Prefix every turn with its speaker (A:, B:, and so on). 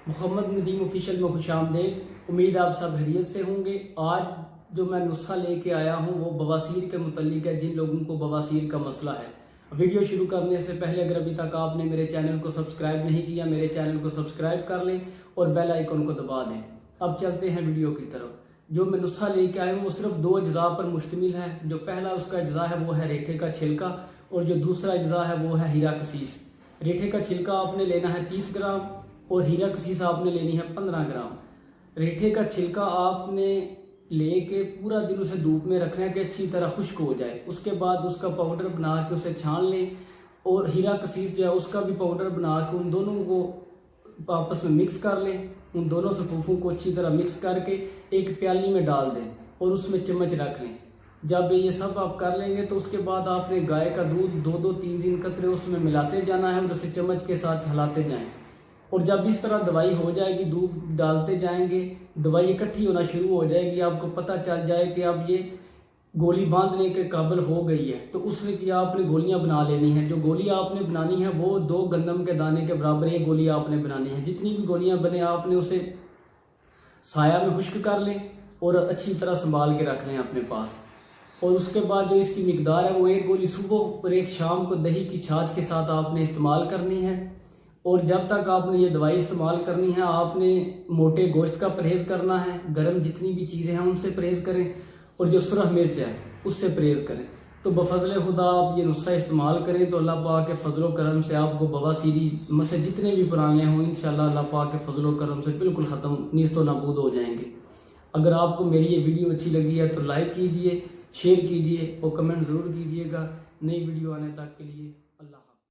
A: Mohammad Nadeem official में खुशामदीद। उम्मीद आप सब खैरियत से होंगे। आज जो मैं नुस्खा लेके आया हूँ वो बवासीर के मुतल्लिक है, जिन लोगों को बवासीर का मसला है। वीडियो शुरू करने से पहले अगर अभी तक आपने मेरे चैनल को सब्सक्राइब नहीं किया, मेरे चैनल को सब्सक्राइब कर लें और बेल आइकन को दबा दें। अब चलते हैं वीडियो की तरफ। जो मैं नुस्खा लेके आया हूँ वो सिर्फ 2 अज्जा पर मुश्तमिल है। जो पहला उसका अज्जा है वो है रेठे का छिलका और जो दूसरा अज्जा है वो है हीरा कसीस। रेठे का छिलका आपने लेना है 30 ग्राम और हीरा कसीस आपने लेनी है 15 ग्राम। रेठे का छिलका आपने लेके पूरा दिन उसे धूप में रखना है कि अच्छी तरह खुश्क हो जाए। उसके बाद उसका पाउडर बना के उसे छान लें और हीरा कसीस जो है उसका भी पाउडर बना के उन दोनों को आपस में मिक्स कर लें। उन दोनों सफूफों को अच्छी तरह मिक्स करके एक प्याली में डाल दें और उसमें चम्मच रख लें। जब ये सब आप कर लेंगे तो उसके बाद आपने गाय का दूध 2-3 कतरे उसमें मिलाते जाना है और उसे चम्मच के साथ हिलाते जाएं। और जब इस तरह दवाई हो जाएगी, दूध डालते जाएंगे, दवाई इकट्ठी होना शुरू हो जाएगी, आपको पता चल जाए कि अब ये गोली बांधने के काबिल हो गई है, तो उसमें क्या आपने गोलियां बना लेनी है। जो गोली आपने बनानी है वो 2 गंदम के दाने के बराबर ये गोली आपने बनानी है। जितनी भी गोलियां बने आपने उसे साया में खुश्क कर लें और अच्छी तरह संभाल के रख लें अपने पास। और उसके बाद जो इसकी मिकदार है वो 1 गोली सुबह और 1 शाम को दही की छाछ के साथ आपने इस्तेमाल करनी है। और जब तक आपने ये दवाई इस्तेमाल करनी है आपने मोटे गोश्त का परहेज करना है, गर्म जितनी भी चीज़ें हैं उनसे परहेज करें और जो सुरख मिर्च है उससे परहेज करें। तो बफजल खुदा आप ये नुस्खा इस्तेमाल करें तो अल्लाह पाक के फजलो करम से आपको बवासीरी मसले जितने भी पुराने हों इंशाल्लाह अल्लाह पाक के फजलो करम से बिल्कुल ख़त्म, नीस्तो नाबूद हो जाएंगे। अगर आपको मेरी ये वीडियो अच्छी लगी है तो लाइक कीजिए, शेयर कीजिए और कमेंट ज़रूर कीजिएगा। नई वीडियो आने तक के लिए अल्लाह।